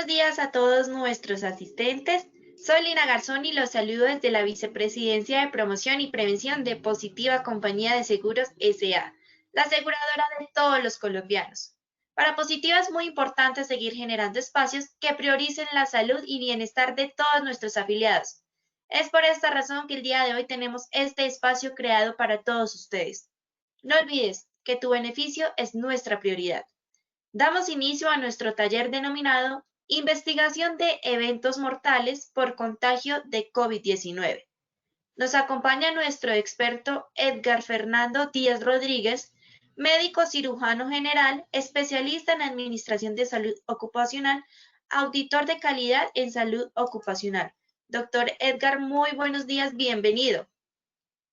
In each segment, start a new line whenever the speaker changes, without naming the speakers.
buenos días a todos nuestros asistentes. Soy Lina Garzón y los saludo desde la Vicepresidencia de Promoción y Prevención de Positiva Compañía de Seguros S.A., la aseguradora de todos los colombianos. Para Positiva es muy importante seguir generando espacios que prioricen la salud y bienestar de todos nuestros afiliados. Es por esta razón que el día de hoy tenemos este espacio creado para todos ustedes. No olvides que tu beneficio es nuestra prioridad. Damos inicio a nuestro taller denominado Investigación de eventos mortales por contagio de COVID-19. Nos acompaña nuestro experto Edgar Fernando Díaz Rodríguez, médico cirujano general, especialista en administración de salud ocupacional, auditor de calidad en salud ocupacional. Doctor Edgar, muy buenos días, bienvenido.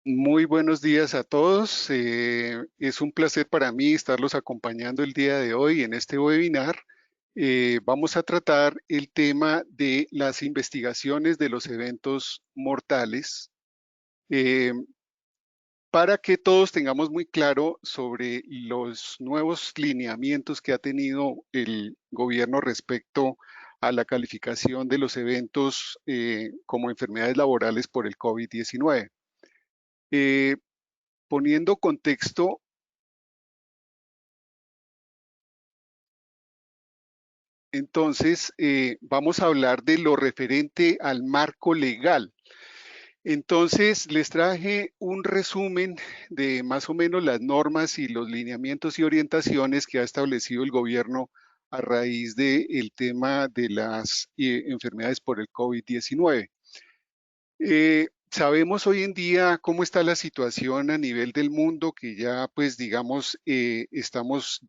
Muy buenos días a todos. Es un placer para mí estarlos acompañando el día de hoy en este webinar. Vamos a tratar el tema de las investigaciones de los eventos mortales eh, para que todos tengamos muy claro sobre los nuevos lineamientos que ha tenido el gobierno respecto a la calificación de los eventos como enfermedades laborales por el COVID-19. Poniendo contexto, entonces vamos a hablar de lo referente al marco legal. Entonces les traje un resumen de más o menos las normas y los lineamientos y orientaciones que ha establecido el gobierno a raíz del tema de las enfermedades por el COVID-19. Sabemos hoy en día cómo está la situación a nivel del mundo, que ya pues digamos estamos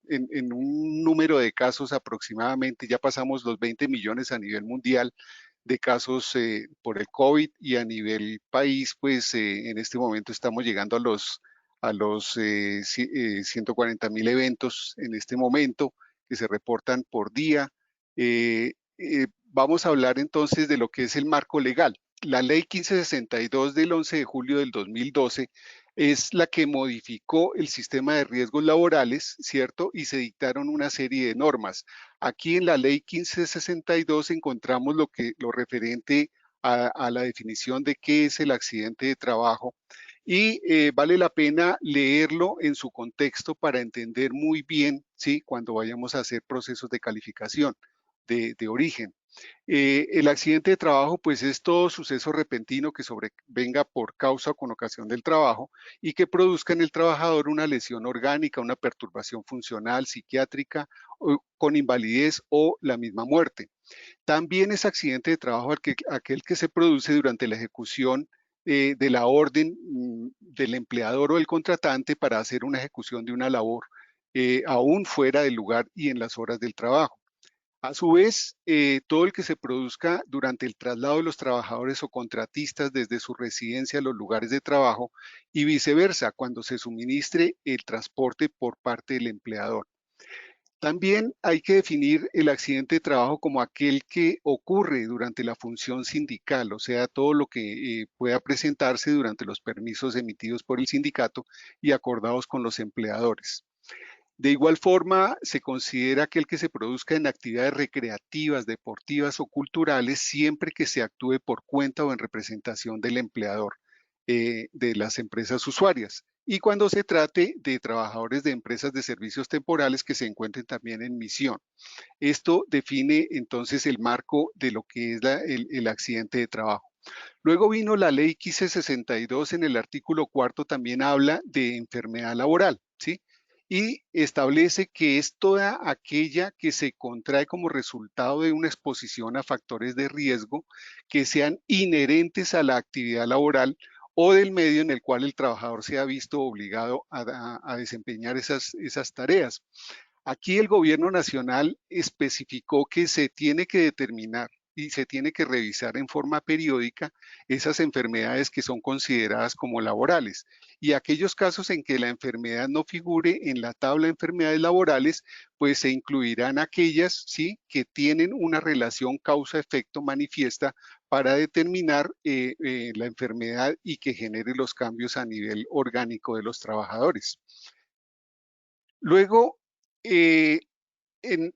en un número de casos aproximadamente, ya pasamos los 20 millones a nivel mundial de casos por el COVID y a nivel país pues en este momento estamos llegando a los 140.000 eventos en este momento que se reportan por día. Vamos a hablar entonces de lo que es el marco legal. La ley 1562 del 11 de julio del 2012 es la que modificó el sistema de riesgos laborales, ¿cierto? Y se dictaron una serie de normas. Aquí en la ley 1562 encontramos lo referente a la definición de qué es el accidente de trabajo y vale la pena leerlo en su contexto para entender muy bien, ¿sí? Cuando vayamos a hacer procesos de calificación de origen. El accidente de trabajo, pues es todo suceso repentino que sobrevenga por causa o con ocasión del trabajo y que produzca en el trabajador una lesión orgánica, una perturbación funcional, psiquiátrica, o con invalidez o la misma muerte. También es accidente de trabajo aquel que se produce durante la ejecución de la orden del empleador o del contratante para hacer una ejecución de una labor, aún fuera del lugar y en las horas del trabajo. A su vez, todo el que se produzca durante el traslado de los trabajadores o contratistas desde su residencia a los lugares de trabajo y viceversa, cuando se suministre el transporte por parte del empleador. También hay que definir el accidente de trabajo como aquel que ocurre durante la función sindical, o sea, todo lo que pueda presentarse durante los permisos emitidos por el sindicato y acordados con los empleadores. De igual forma, se considera aquel que se produzca en actividades recreativas, deportivas o culturales siempre que se actúe por cuenta o en representación del empleador de las empresas usuarias. Y cuando se trate de trabajadores de empresas de servicios temporales que se encuentren también en misión. Esto define entonces el marco de lo que es el accidente de trabajo. Luego vino la ley 1562 en el artículo cuarto también habla de enfermedad laboral, ¿sí? Y establece que es toda aquella que se contrae como resultado de una exposición a factores de riesgo que sean inherentes a la actividad laboral o del medio en el cual el trabajador se ha visto obligado a desempeñar esas tareas. Aquí el gobierno nacional especificó que se tiene que determinar y se tiene que revisar en forma periódica esas enfermedades que son consideradas como laborales. Y aquellos casos en que la enfermedad no figure en la tabla de enfermedades laborales, pues se incluirán aquellas, ¿sí?, que tienen una relación causa-efecto manifiesta para determinar la enfermedad y que genere los cambios a nivel orgánico de los trabajadores. Luego, eh,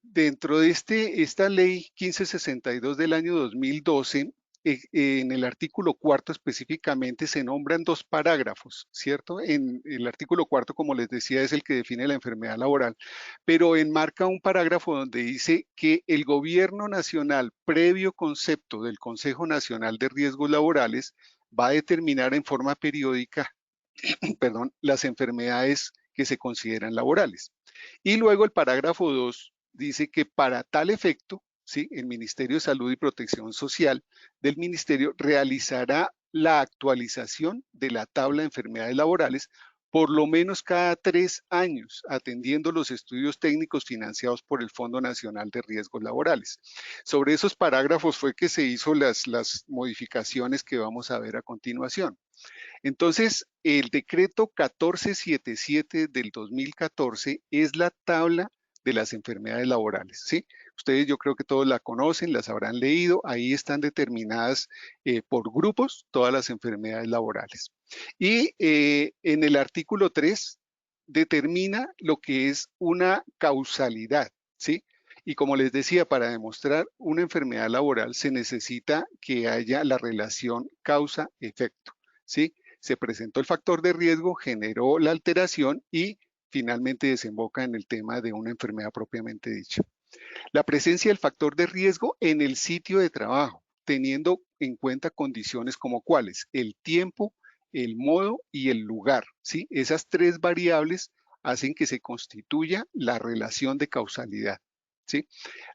dentro de esta ley 1562 del año 2012, en el artículo cuarto específicamente se nombran dos parágrafos, ¿cierto? En el artículo cuarto, como les decía, es el que define la enfermedad laboral, pero enmarca un parágrafo donde dice que el gobierno nacional, previo concepto del Consejo Nacional de Riesgos Laborales, va a determinar en forma periódica, perdón, las enfermedades que se consideran laborales. Y luego el parágrafo 2 dice que para tal efecto, ¿sí? El Ministerio de Salud y Protección Social del Ministerio realizará la actualización de la tabla de enfermedades laborales por lo menos cada 3 años, atendiendo los estudios técnicos financiados por el Fondo Nacional de Riesgos Laborales. Sobre esos parágrafos fue que se hizo las modificaciones que vamos a ver a continuación. Entonces, el decreto 1477 del 2014 es la tabla de las enfermedades laborales, ¿sí? Ustedes yo creo que todos la conocen, las habrán leído, ahí están determinadas por grupos todas las enfermedades laborales. Y en el artículo 3 determina lo que es una causalidad, ¿sí? Y como les decía, para demostrar una enfermedad laboral se necesita que haya la relación causa-efecto, ¿sí? Se presentó el factor de riesgo, generó la alteración y finalmente desemboca en el tema de una enfermedad propiamente dicha. La presencia del factor de riesgo en el sitio de trabajo, teniendo en cuenta condiciones como cuáles, el tiempo, el modo y el lugar, ¿sí? Esas tres variables hacen que se constituya la relación de causalidad, ¿sí?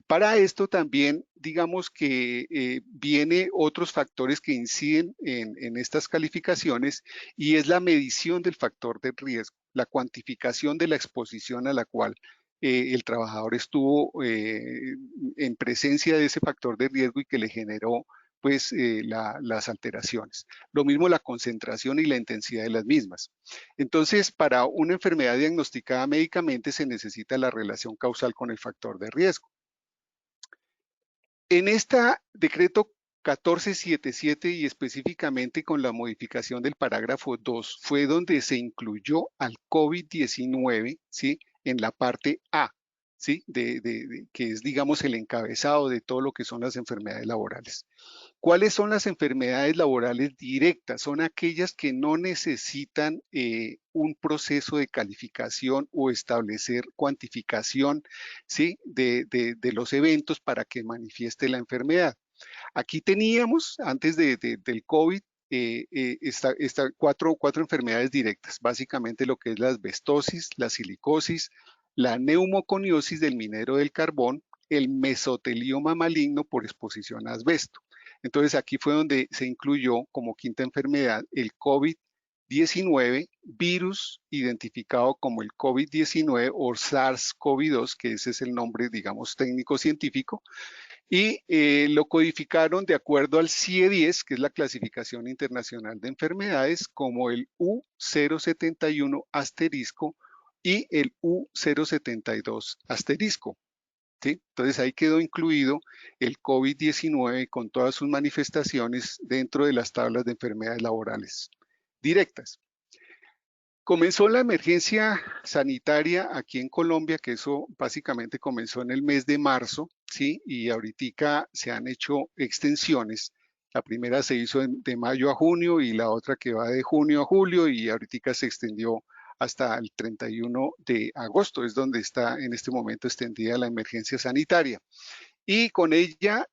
Para esto también, digamos que viene otros factores que inciden en estas calificaciones y es la medición del factor de riesgo, la cuantificación de la exposición a la cual el trabajador estuvo en presencia de ese factor de riesgo y que le generó pues las alteraciones. Lo mismo la concentración y la intensidad de las mismas. Entonces, para una enfermedad diagnosticada médicamente se necesita la relación causal con el factor de riesgo. En este decreto 1477 y específicamente con la modificación del parágrafo 2 fue donde se incluyó al COVID-19, ¿sí? En la parte A, ¿sí? Que es, digamos, el encabezado de todo lo que son las enfermedades laborales. ¿Cuáles son las enfermedades laborales directas? Son aquellas que no necesitan un proceso de calificación o establecer cuantificación, ¿sí? de los eventos para que manifieste la enfermedad. Aquí teníamos, antes del COVID, cuatro enfermedades directas, básicamente lo que es la asbestosis, la silicosis, la neumoconiosis del minero del carbón, el mesotelioma maligno por exposición a asbesto. Entonces aquí fue donde se incluyó como quinta enfermedad el COVID-19, virus identificado como el COVID-19 o SARS-CoV-2, que ese es el nombre, digamos, técnico científico, y lo codificaron de acuerdo al CIE-10, que es la clasificación internacional de enfermedades, como el U071 asterisco y el U072 asterisco. ¿Sí? Entonces ahí quedó incluido el COVID-19 con todas sus manifestaciones dentro de las tablas de enfermedades laborales directas. Comenzó la emergencia sanitaria aquí en Colombia, que eso básicamente comenzó en el mes de marzo, ¿sí? Y ahorita se han hecho extensiones. La primera se hizo de mayo a junio y la otra que va de junio a julio y ahorita se extendió hasta el 31 de agosto, es donde está en este momento extendida la emergencia sanitaria. Y con ella,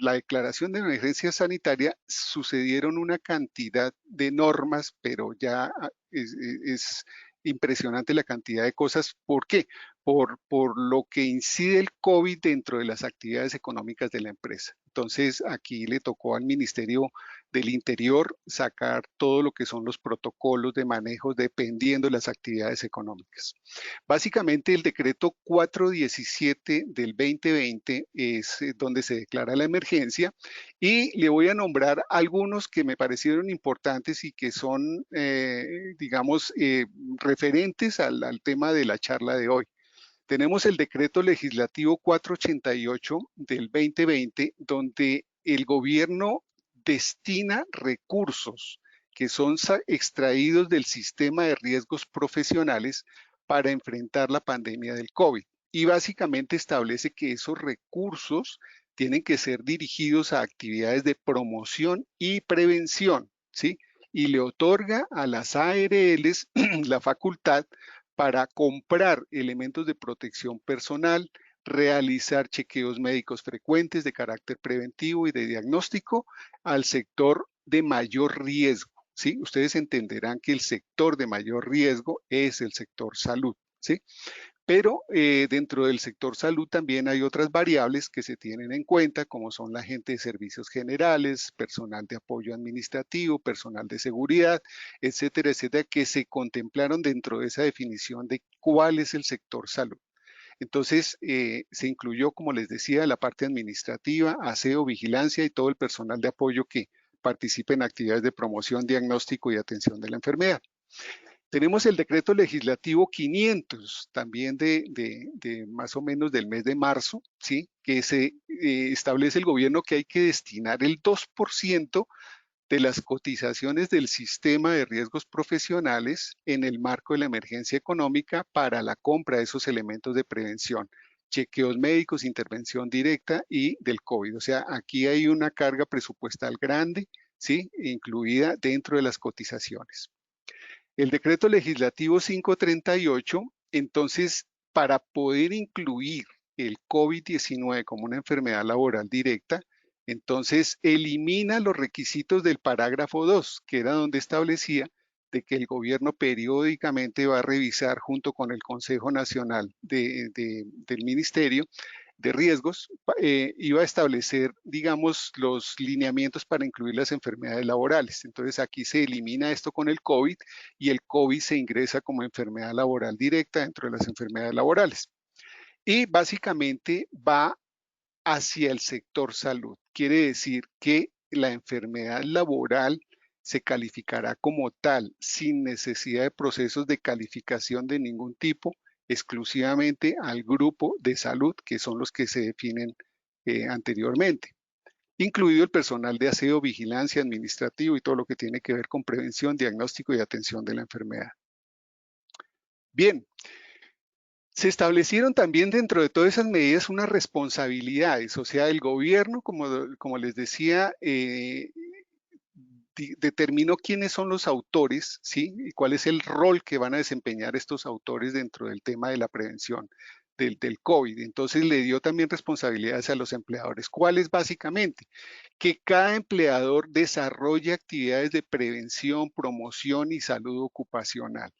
la declaración de emergencia sanitaria, sucedieron una cantidad de normas, pero ya es impresionante la cantidad de cosas. ¿Por qué? Por lo que incide el COVID dentro de las actividades económicas de la empresa. Entonces, aquí le tocó al Ministerio del Interior sacar todo lo que son los protocolos de manejo dependiendo de las actividades económicas. Básicamente, el decreto 417 del 2020 es donde se declara la emergencia y le voy a nombrar algunos que me parecieron importantes y que son, digamos, referentes al tema de la charla de hoy. Tenemos el decreto legislativo 488 del 2020, donde el gobierno destina recursos que son extraídos del sistema de riesgos profesionales para enfrentar la pandemia del COVID. y básicamente establece que esos recursos tienen que ser dirigidos a actividades de promoción y prevención, ¿sí? Y le otorga a las ARLs la facultad para comprar elementos de protección personal, realizar chequeos médicos frecuentes de carácter preventivo y de diagnóstico al sector de mayor riesgo, ¿sí? Ustedes entenderán que el sector de mayor riesgo es el sector salud, ¿sí? Pero dentro del sector salud también hay otras variables que se tienen en cuenta, como son la gente de servicios generales, personal de apoyo administrativo, personal de seguridad, etcétera, etcétera, que se contemplaron dentro de esa definición de cuál es el sector salud. Entonces, se incluyó, como les decía, la parte administrativa, aseo, vigilancia y todo el personal de apoyo que participe en actividades de promoción, diagnóstico y atención de la enfermedad. Tenemos el decreto legislativo 500, también de más o menos del mes de marzo, ¿sí? Que se establece el gobierno que hay que destinar el 2% de las cotizaciones del sistema de riesgos profesionales en el marco de la emergencia económica para la compra de esos elementos de prevención, chequeos médicos, intervención directa y del COVID. O sea, aquí hay una carga presupuestal grande, ¿sí? Incluida dentro de las cotizaciones. El decreto legislativo 538, entonces, para poder incluir el COVID-19 como una enfermedad laboral directa, entonces elimina los requisitos del parágrafo 2, que era donde establecía de que el gobierno periódicamente va a revisar junto con el Consejo Nacional del Ministerio de Riesgos, iba a establecer, digamos, los lineamientos para incluir las enfermedades laborales. Entonces aquí se elimina esto con el COVID y el COVID se ingresa como enfermedad laboral directa dentro de las enfermedades laborales. Y básicamente va hacia el sector salud. Quiere decir que la enfermedad laboral se calificará como tal, sin necesidad de procesos de calificación de ningún tipo, exclusivamente al grupo de salud, que son los que se definen anteriormente, incluido el personal de aseo, vigilancia, administrativo y todo lo que tiene que ver con prevención, diagnóstico y atención de la enfermedad. Bien, se establecieron también dentro de todas esas medidas unas responsabilidades, o sea, el gobierno, como les decía, determinó quiénes son los autores, ¿sí? Y cuál es el rol que van a desempeñar estos autores dentro del tema de la prevención del COVID. Entonces le dio también responsabilidades a los empleadores. ¿Cuáles básicamente? Que cada empleador desarrolle actividades de prevención, promoción y salud ocupacional.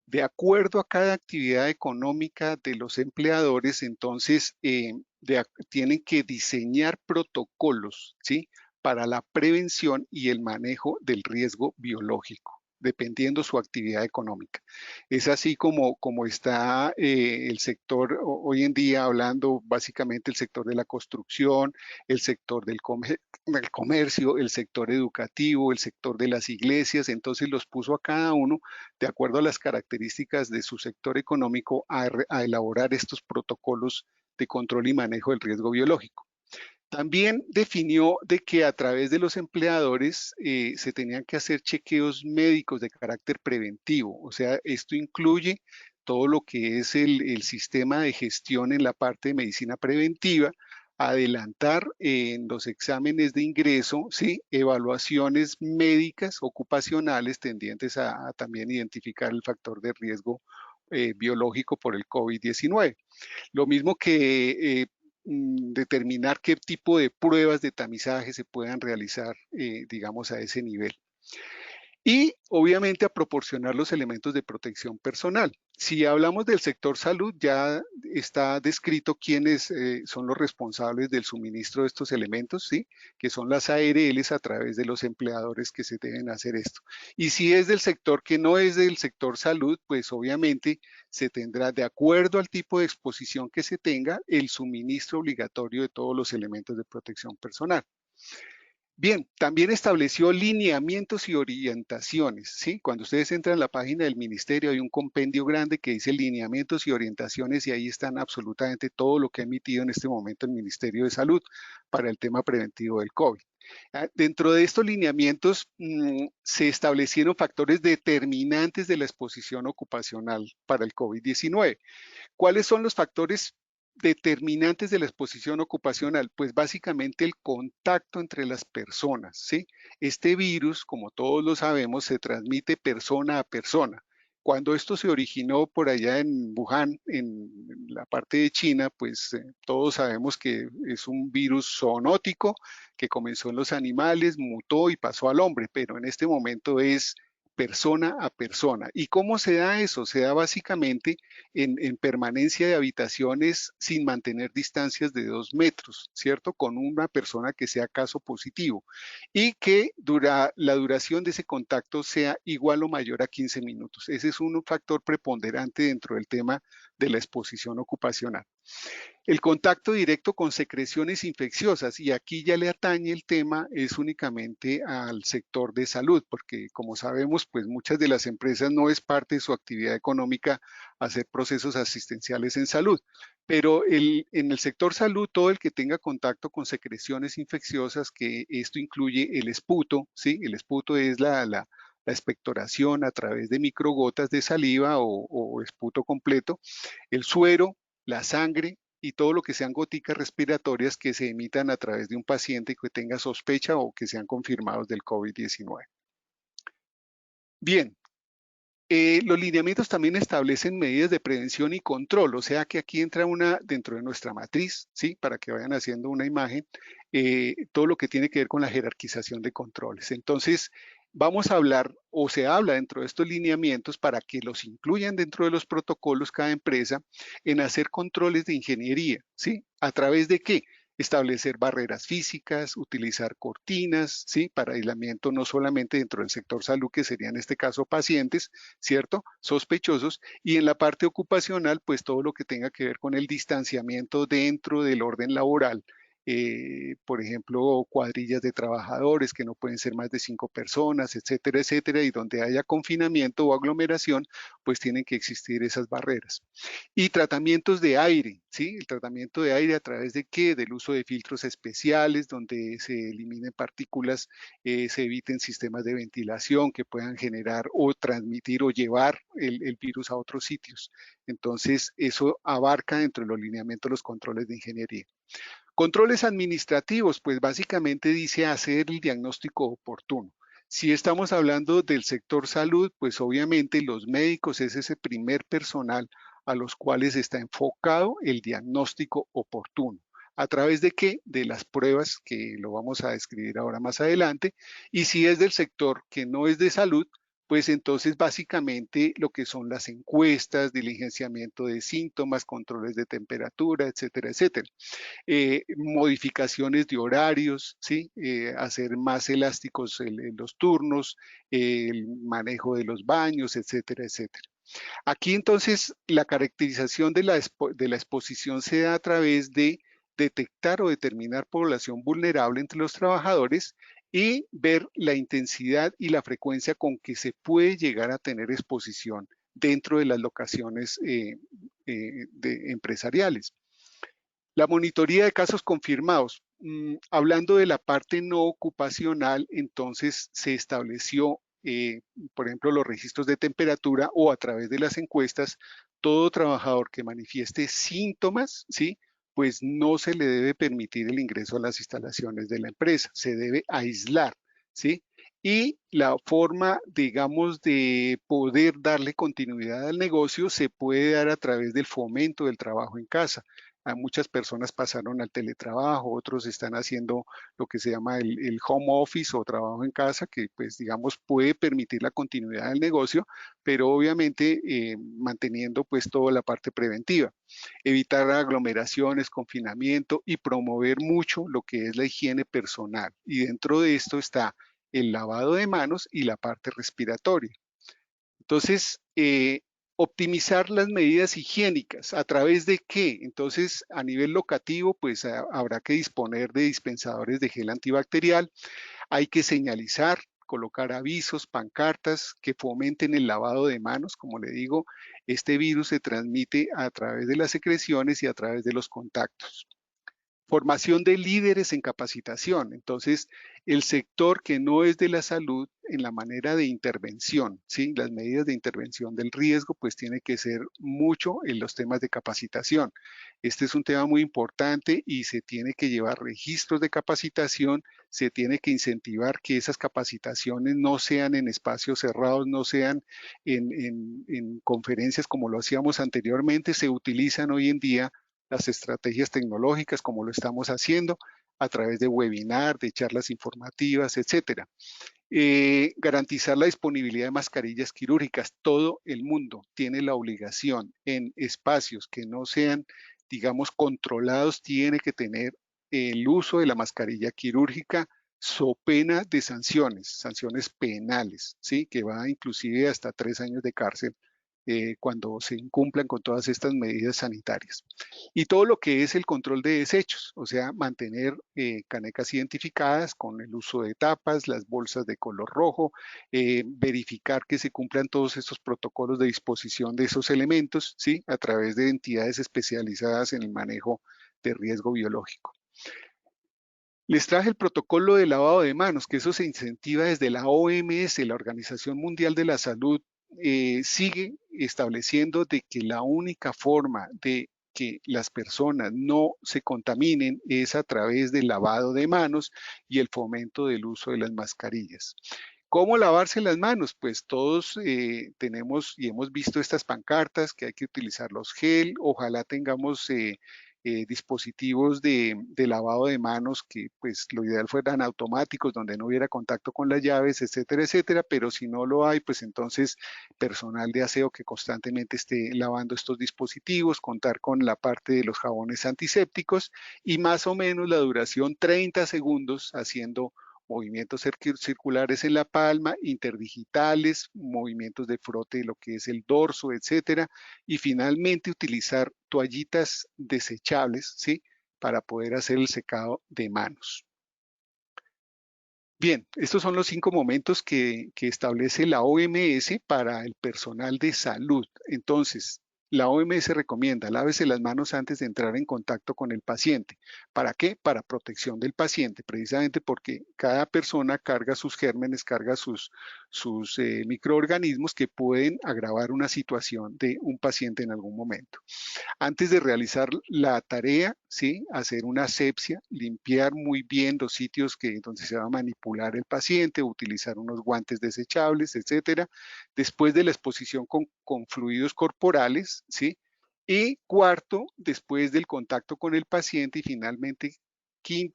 De acuerdo a cada actividad económica de los empleadores, entonces tienen que diseñar protocolos, ¿sí? Para la prevención y el manejo del riesgo biológico, dependiendo su actividad económica. Es así como está el sector hoy en día, hablando básicamente el sector de la construcción, el sector del comercio, el sector educativo, el sector de las iglesias. Entonces los puso a cada uno de acuerdo a las características de su sector económico a elaborar estos protocolos de control y manejo del riesgo biológico. También definió de que a través de los empleadores se tenían que hacer chequeos médicos de carácter preventivo. O sea, esto incluye todo lo que es el sistema de gestión en la parte de medicina preventiva, adelantar en los exámenes de ingreso, ¿sí? Evaluaciones médicas ocupacionales tendientes a también identificar el factor de riesgo biológico por el COVID-19. Lo mismo que determinar qué tipo de pruebas de tamizaje se puedan realizar, digamos, a ese nivel. Y obviamente a proporcionar los elementos de protección personal. Si hablamos del sector salud, ya está descrito quiénes son los responsables del suministro de estos elementos, ¿sí? Que son las ARLs a través de los empleadores que se deben hacer esto. Y si es del sector que no es del sector salud, pues obviamente se tendrá, de acuerdo al tipo de exposición que se tenga, el suministro obligatorio de todos los elementos de protección personal. Bien, también estableció lineamientos y orientaciones, ¿sí? Cuando ustedes entran a la página del ministerio hay un compendio grande que dice lineamientos y orientaciones y ahí están absolutamente todo lo que ha emitido en este momento el Ministerio de Salud para el tema preventivo del COVID. Dentro de estos lineamientos se establecieron factores determinantes de la exposición ocupacional para el COVID-19, ¿Cuáles son los factores determinantes de la exposición ocupacional? Pues básicamente el contacto entre las personas, ¿sí? Este virus, como todos lo sabemos, se transmite persona a persona. Cuando esto se originó por allá en Wuhan, en la parte de China, pues todos sabemos que es un virus zoonótico que comenzó en los animales, mutó y pasó al hombre, pero en este momento es persona a persona. ¿Y cómo se da eso? Se da básicamente en permanencia de habitaciones sin mantener distancias de 2 metros, ¿cierto? Con una persona que sea caso positivo y que la duración de ese contacto sea igual o mayor a 15 minutos. Ese es un factor preponderante dentro del tema de la exposición ocupacional. El contacto directo con secreciones infecciosas, y aquí ya le atañe el tema, es únicamente al sector de salud, porque como sabemos, pues muchas de las empresas no es parte de su actividad económica hacer procesos asistenciales en salud, pero en el sector salud, todo el que tenga contacto con secreciones infecciosas, que esto incluye el esputo, ¿sí? El esputo es la expectoración a través de microgotas de saliva o esputo completo, el suero, la sangre y todo lo que sean goticas respiratorias que se emitan a través de un paciente que tenga sospecha o que sean confirmados del COVID-19. Bien, los lineamientos también establecen medidas de prevención y control, o sea que aquí entra una dentro de nuestra matriz, ¿sí? Para que vayan haciendo una imagen, todo lo que tiene que ver con la jerarquización de controles. Entonces, vamos a hablar, o se habla dentro de estos lineamientos para que los incluyan dentro de los protocolos cada empresa en hacer controles de ingeniería, ¿sí? ¿A través de qué? Establecer barreras físicas, utilizar cortinas, ¿sí? Para aislamiento no solamente dentro del sector salud, que sería en este caso pacientes, ¿cierto? Sospechosos. Y en la parte ocupacional, pues todo lo que tenga que ver con el distanciamiento dentro del orden laboral. Por ejemplo, cuadrillas de trabajadores que no pueden ser más de 5 personas, etcétera, etcétera, y donde haya confinamiento o aglomeración, pues tienen que existir esas barreras. Y tratamientos de aire, ¿sí? El tratamiento de aire a través de qué? Del uso de filtros especiales donde se eliminen partículas, se eviten sistemas de ventilación que puedan generar o transmitir o llevar el virus a otros sitios. Entonces, eso abarca dentro de los lineamientos los controles de ingeniería. Controles administrativos, pues básicamente dice hacer el diagnóstico oportuno. Si estamos hablando del sector salud, pues obviamente los médicos es ese primer personal a los cuales está enfocado el diagnóstico oportuno. ¿A través de qué? De las pruebas, que lo vamos a describir ahora más adelante. Y si es del sector que no es de salud, pues entonces básicamente lo que son las encuestas, diligenciamiento de síntomas, controles de temperatura, etcétera, etcétera. Modificaciones de horarios, ¿sí? Hacer más elásticos los turnos, el manejo de los baños, etcétera, etcétera. Aquí entonces la caracterización de la exposición se da a través de detectar o determinar población vulnerable entre los trabajadores y ver la intensidad y la frecuencia con que se puede llegar a tener exposición dentro de las locaciones empresariales. La monitoría de casos confirmados. Hablando de la parte no ocupacional, entonces se estableció, por ejemplo, los registros de temperatura o a través de las encuestas, todo trabajador que manifieste síntomas, ¿sí? Pues no se le debe permitir el ingreso a las instalaciones de la empresa, se debe aislar, ¿sí? Y la forma, digamos, de poder darle continuidad al negocio se puede dar a través del fomento del trabajo en casa. Muchas personas pasaron al teletrabajo, otros están haciendo lo que se llama el home office o trabajo en casa, que pues digamos puede permitir la continuidad del negocio, pero obviamente manteniendo pues toda la parte preventiva. Evitar aglomeraciones, confinamiento y promover mucho lo que es la higiene personal. Y dentro de esto está el lavado de manos y la parte respiratoria. Entonces, optimizar las medidas higiénicas. ¿A través de qué? Entonces, a nivel locativo, pues habrá que disponer de dispensadores de gel antibacterial. Hay que señalizar, colocar avisos, pancartas que fomenten el lavado de manos. Como le digo, este virus se transmite a través de las secreciones y a través de los contactos. Formación de líderes en capacitación. Entonces, el sector que no es de la salud en la manera de intervención, ¿sí? Las medidas de intervención del riesgo, pues tiene que ser mucho en los temas de capacitación. Este es un tema muy importante y se tiene que llevar registros de capacitación, se tiene que incentivar que esas capacitaciones no sean en espacios cerrados, no sean en conferencias como lo hacíamos anteriormente, se utilizan hoy en día las estrategias tecnológicas como lo estamos haciendo a través de webinar, de charlas informativas, etcétera. Garantizar la disponibilidad de mascarillas quirúrgicas. Todo el mundo tiene la obligación en espacios que no sean, digamos, controlados, tiene que tener el uso de la mascarilla quirúrgica so pena de sanciones, sanciones penales, ¿sí? Que va inclusive hasta 3 años de cárcel cuando se incumplan con todas estas medidas sanitarias. Y todo lo que es el control de desechos, o sea, mantener canecas identificadas con el uso de tapas, las bolsas de color rojo, verificar que se cumplan todos estos protocolos de disposición de esos elementos, ¿sí? A través de entidades especializadas en el manejo de riesgo biológico. Les traje el protocolo de lavado de manos, que eso se incentiva desde la OMS, la Organización Mundial de la Salud, sigue estableciendo de que la única forma de que las personas no se contaminen es a través del lavado de manos y el fomento del uso de las mascarillas. ¿Cómo lavarse las manos? Pues todos tenemos y hemos visto estas pancartas que hay que utilizar los gel, ojalá tengamos dispositivos de lavado de manos que pues lo ideal fueran automáticos, donde no hubiera contacto con las llaves, etcétera, etcétera, pero si no lo hay, pues entonces personal de aseo que constantemente esté lavando estos dispositivos, contar con la parte de los jabones antisépticos y más o menos la duración 30 segundos haciendo movimientos circulares en la palma, interdigitales, movimientos de frote de lo que es el dorso, etcétera, y finalmente utilizar toallitas desechables, ¿sí? Para poder hacer el secado de manos. Bien, estos son los 5 momentos que establece la OMS para el personal de salud. Entonces, la OMS recomienda, lávese las manos antes de entrar en contacto con el paciente. ¿Para qué? Para protección del paciente, precisamente porque cada persona carga sus gérmenes, carga sus microorganismos que pueden agravar una situación de un paciente en algún momento. Antes de realizar la tarea, ¿sí? Hacer una asepsia, limpiar muy bien los sitios donde se va a manipular el paciente, utilizar unos guantes desechables, etcétera. Después de la exposición con fluidos corporales, ¿sí? Y cuarto, después del contacto con el paciente y finalmente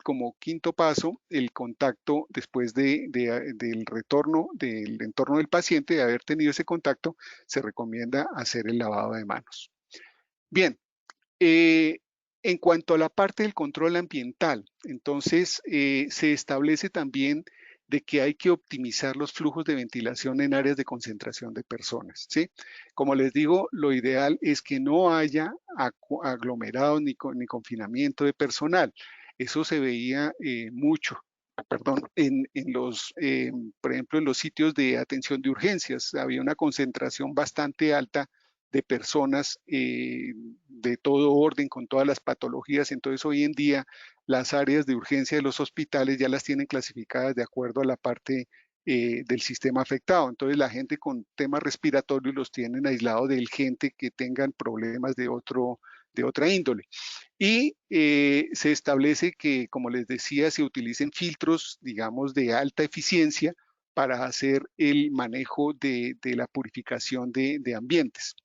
como quinto paso, el contacto después del retorno del entorno del paciente, de haber tenido ese contacto, se recomienda hacer el lavado de manos. Bien, en cuanto a la parte del control ambiental, entonces se establece también de que hay que optimizar los flujos de ventilación en áreas de concentración de personas, ¿sí? Como les digo, lo ideal es que no haya aglomerados ni confinamiento de personal. Eso se veía mucho, perdón, por ejemplo, en los sitios de atención de urgencias. Había una concentración bastante alta de personas de todo orden, con todas las patologías. Entonces, hoy en día, las áreas de urgencia de los hospitales ya las tienen clasificadas de acuerdo a la parte del sistema afectado. Entonces, la gente con temas respiratorios los tienen aislados de gente que tengan problemas de otra índole. Y se establece que, como les decía, se utilicen filtros, digamos, de alta eficiencia para hacer el manejo de la purificación de ambientes.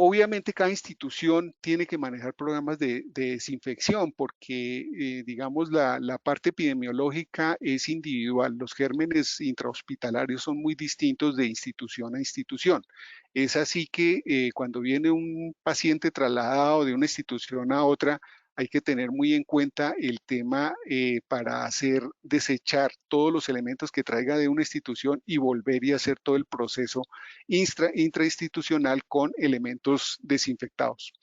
Obviamente cada institución tiene que manejar programas de desinfección porque, digamos, la parte epidemiológica es individual. Los gérmenes intrahospitalarios son muy distintos de institución a institución. Es así que cuando viene un paciente trasladado de una institución a otra, hay que tener muy en cuenta el tema para hacer desechar todos los elementos que traiga de una institución y volver y hacer todo el proceso intrainstitucional con elementos desinfectados.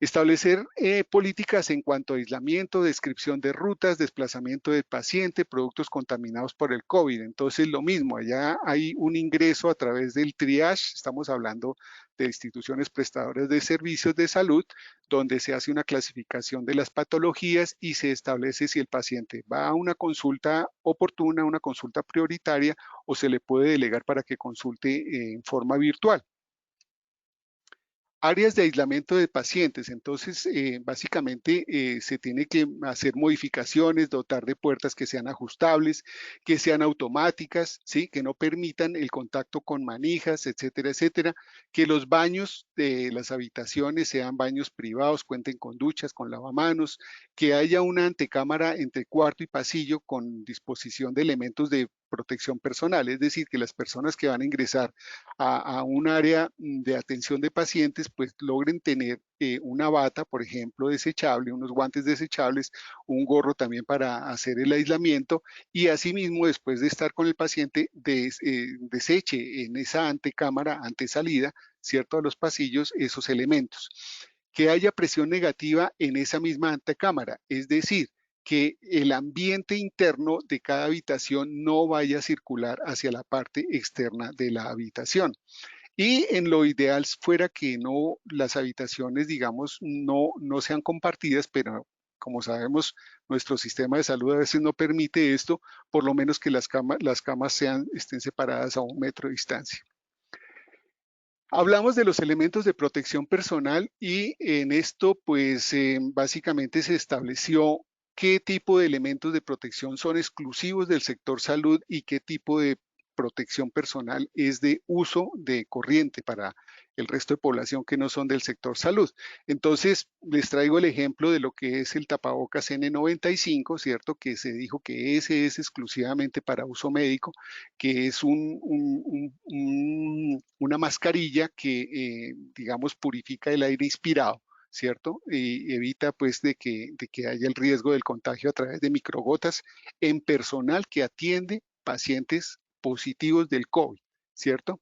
Establecer políticas en cuanto a aislamiento, descripción de rutas, desplazamiento del paciente, productos contaminados por el COVID. Entonces, lo mismo, allá hay un ingreso a través del triage, estamos hablando de instituciones prestadoras de servicios de salud, donde se hace una clasificación de las patologías y se establece si el paciente va a una consulta oportuna, una consulta prioritaria, o se le puede delegar para que consulte en forma virtual. Áreas de aislamiento de pacientes. Entonces, básicamente se tiene que hacer modificaciones, dotar de puertas que sean ajustables, que sean automáticas, ¿sí? Que no permitan el contacto con manijas, etcétera, etcétera. Que los baños de las habitaciones sean baños privados, cuenten con duchas, con lavamanos, que haya una antecámara entre cuarto y pasillo con disposición de elementos de protección personal, es decir, que las personas que van a ingresar a un área de atención de pacientes, pues logren tener una bata, por ejemplo, desechable, unos guantes desechables, un gorro también para hacer el aislamiento y asimismo, después de estar con el paciente, deseche en esa antecámara, antesalida, ¿cierto? A los pasillos, esos elementos. Que haya presión negativa en esa misma antecámara, es decir, que el ambiente interno de cada habitación no vaya a circular hacia la parte externa de la habitación. Y en lo ideal fuera que no las habitaciones, digamos, no sean compartidas, pero como sabemos, nuestro sistema de salud a veces no permite esto, por lo menos que las camas estén separadas a 1 metro de distancia. Hablamos de los elementos de protección personal y en esto, pues básicamente se estableció qué tipo de elementos de protección son exclusivos del sector salud y qué tipo de protección personal es de uso de corriente para el resto de población que no son del sector salud. Entonces, les traigo el ejemplo de lo que es el tapabocas N95, ¿cierto? Que se dijo que ese es exclusivamente para uso médico, que es una mascarilla que, digamos, purifica el aire inspirado, ¿cierto? Y evita, pues, de que haya el riesgo del contagio a través de microgotas en personal que atiende pacientes positivos del COVID, ¿cierto?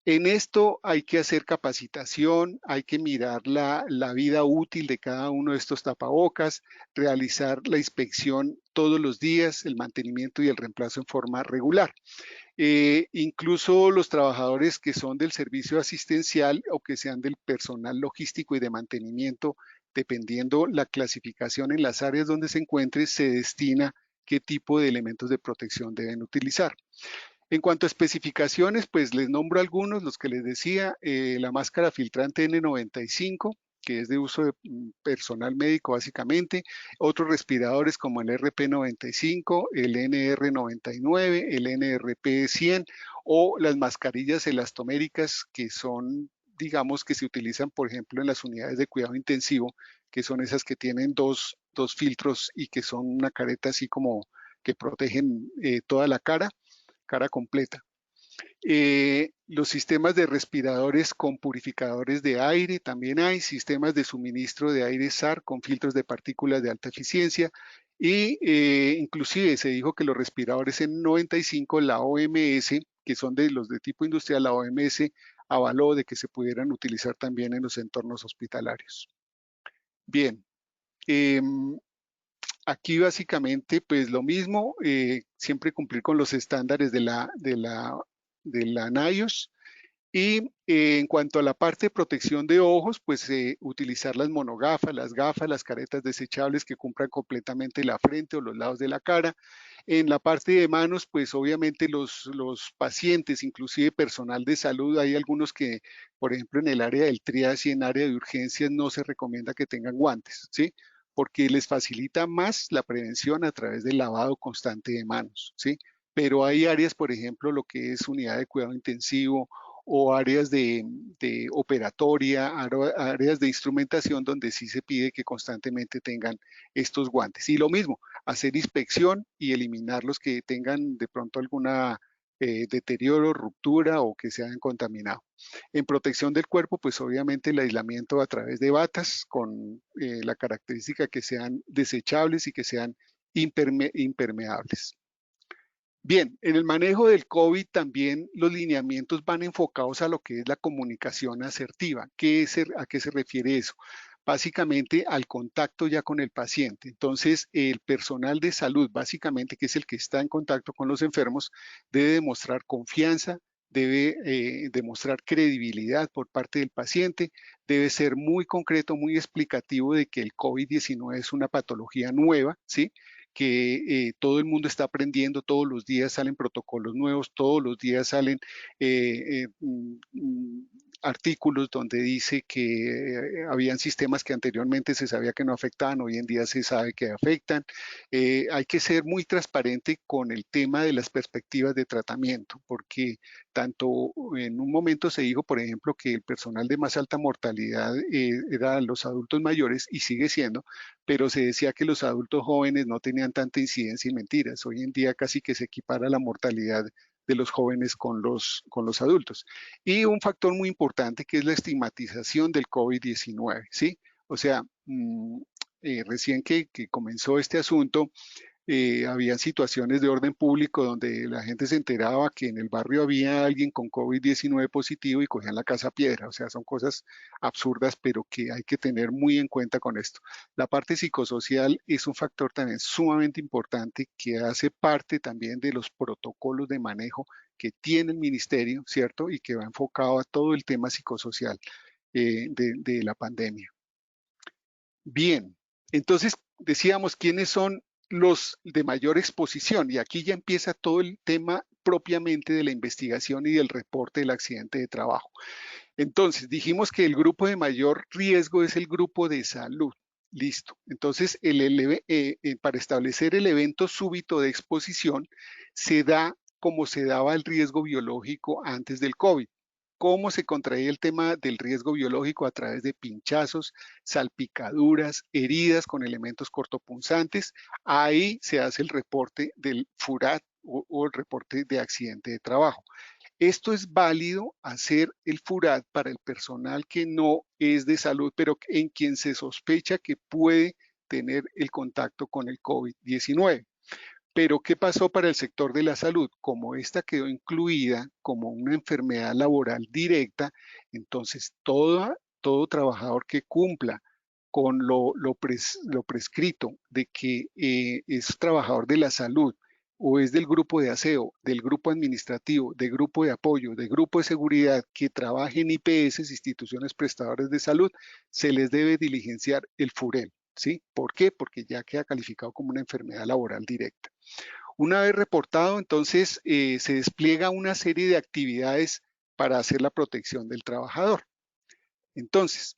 En esto hay que hacer capacitación, hay que mirar la vida útil de cada uno de estos tapabocas, realizar la inspección todos los días, el mantenimiento y el reemplazo en forma regular. Incluso los trabajadores que son del servicio asistencial o que sean del personal logístico y de mantenimiento, dependiendo la clasificación en las áreas donde se encuentre, se destina qué tipo de elementos de protección deben utilizar. En cuanto a especificaciones, pues les nombro algunos, los que les decía, la máscara filtrante N95, que es de uso de personal médico básicamente, otros respiradores como el RP95, el NR99, el NRP100 o las mascarillas elastoméricas que son, digamos, que se utilizan, por ejemplo, en las unidades de cuidado intensivo, que son esas que tienen dos filtros y que son una careta así como que protegen toda la cara completa. Los sistemas de respiradores con purificadores de aire, también hay sistemas de suministro de aire SAR con filtros de partículas de alta eficiencia y inclusive se dijo que los respiradores N95, la OMS, que son de los de tipo industrial, la OMS avaló de que se pudieran utilizar también en los entornos hospitalarios. Bien, aquí básicamente, pues lo mismo, siempre cumplir con los estándares de la NIOSH. Y en cuanto a la parte de protección de ojos, pues utilizar las monogafas, las gafas, las caretas desechables que cumplan completamente la frente o los lados de la cara. En la parte de manos, pues obviamente los pacientes, inclusive personal de salud, hay algunos que, por ejemplo, en el área del triage y en área de urgencias no se recomienda que tengan guantes, ¿sí? Porque les facilita más la prevención a través del lavado constante de manos, ¿sí? Pero hay áreas, por ejemplo, lo que es unidad de cuidado intensivo o áreas de operatoria, áreas de instrumentación donde sí se pide que constantemente tengan estos guantes. Y lo mismo, hacer inspección y eliminar los que tengan de pronto alguna deterioro, ruptura o que se hayan contaminado. En protección del cuerpo, pues obviamente el aislamiento a través de batas con la característica que sean desechables y que sean impermeables. Bien, en el manejo del COVID también los lineamientos van enfocados a lo que es la comunicación asertiva. ¿A qué se refiere eso? básicamente al contacto ya con el paciente. Entonces, el personal de salud, básicamente, que es el que está en contacto con los enfermos, debe demostrar confianza, debe demostrar credibilidad por parte del paciente, debe ser muy concreto, muy explicativo de que el COVID-19 es una patología nueva, ¿sí? Que todo el mundo está aprendiendo, todos los días salen protocolos nuevos, todos los días salen eh, eh, mm, mm, artículos donde dice que habían sistemas que anteriormente se sabía que no afectaban, hoy en día se sabe que afectan. Hay que ser muy transparente con el tema de las perspectivas de tratamiento, porque tanto en un momento se dijo, por ejemplo, que el personal de más alta mortalidad eran los adultos mayores y sigue siendo, pero se decía que los adultos jóvenes no tenían tanta incidencia y mentiras. Hoy en día casi que se equipara la mortalidad de los jóvenes con los adultos. Y un factor muy importante que es la estigmatización del COVID-19, ¿sí? O sea, recién que comenzó este asunto, habían situaciones de orden público donde la gente se enteraba que en el barrio había alguien con COVID-19 positivo y cogían la casa a piedra. O sea, son cosas absurdas, pero que hay que tener muy en cuenta con esto. La parte psicosocial es un factor también sumamente importante que hace parte también de los protocolos de manejo que tiene el ministerio, ¿cierto? Y que va enfocado a todo el tema psicosocial de la pandemia. Bien, entonces decíamos quiénes son los de mayor exposición y aquí ya empieza todo el tema propiamente de la investigación y del reporte del accidente de trabajo. Entonces dijimos que el grupo de mayor riesgo es el grupo de salud. Listo. Entonces, para establecer el evento súbito de exposición se da como se daba el riesgo biológico antes del COVID. ¿Cómo se contraía el tema del riesgo biológico? A través de pinchazos, salpicaduras, heridas con elementos cortopunzantes. Ahí se hace el reporte del FURAT o el reporte de accidente de trabajo. Esto es válido hacer el FURAT para el personal que no es de salud, pero en quien se sospecha que puede tener el contacto con el COVID-19. Pero, ¿qué pasó para el sector de la salud? Como esta quedó incluida como una enfermedad laboral directa, entonces todo trabajador que cumpla con lo prescrito de que es trabajador de la salud o es del grupo de aseo, del grupo administrativo, del grupo de apoyo, del grupo de seguridad que trabaje en IPS, instituciones prestadoras de salud, se les debe diligenciar el FUREL. ¿Sí? ¿Por qué? Porque ya queda calificado como una enfermedad laboral directa. Una vez reportado, entonces se despliega una serie de actividades para hacer la protección del trabajador. Entonces,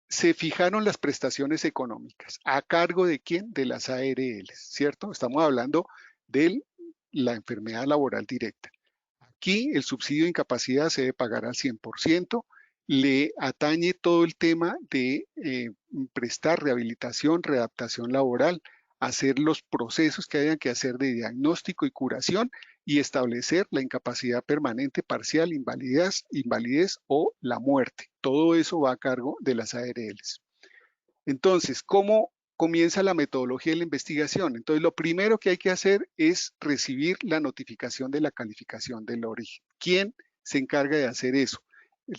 se fijaron las prestaciones económicas. ¿A cargo de quién? De las ARL, ¿cierto? Estamos hablando de la enfermedad laboral directa. Aquí el subsidio de incapacidad se debe pagar al 100%, le atañe todo el tema de prestar rehabilitación, readaptación laboral, hacer los procesos que hayan que hacer de diagnóstico y curación y establecer la incapacidad permanente, parcial, invalidez o la muerte. Todo eso va a cargo de las ARLs. Entonces, ¿cómo comienza la metodología de la investigación? Entonces, lo primero que hay que hacer es recibir la notificación de la calificación del origen. ¿Quién se encarga de hacer eso? El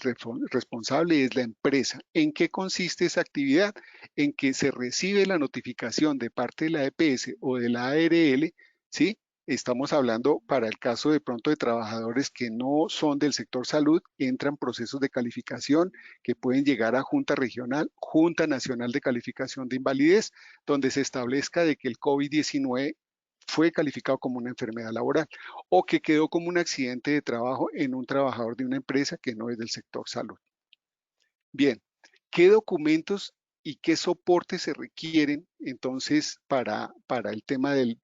responsable es la empresa. ¿En qué consiste esa actividad? En que se recibe la notificación de parte de la EPS o de la ARL, ¿sí? Estamos hablando para el caso de pronto de trabajadores que no son del sector salud, entran procesos de calificación que pueden llegar a Junta Regional, Junta Nacional de Calificación de Invalidez, donde se establezca de que el COVID-19 fue calificado como una enfermedad laboral o que quedó como un accidente de trabajo en un trabajador de una empresa que no es del sector salud. Bien, ¿qué documentos y qué soportes se requieren entonces para el tema del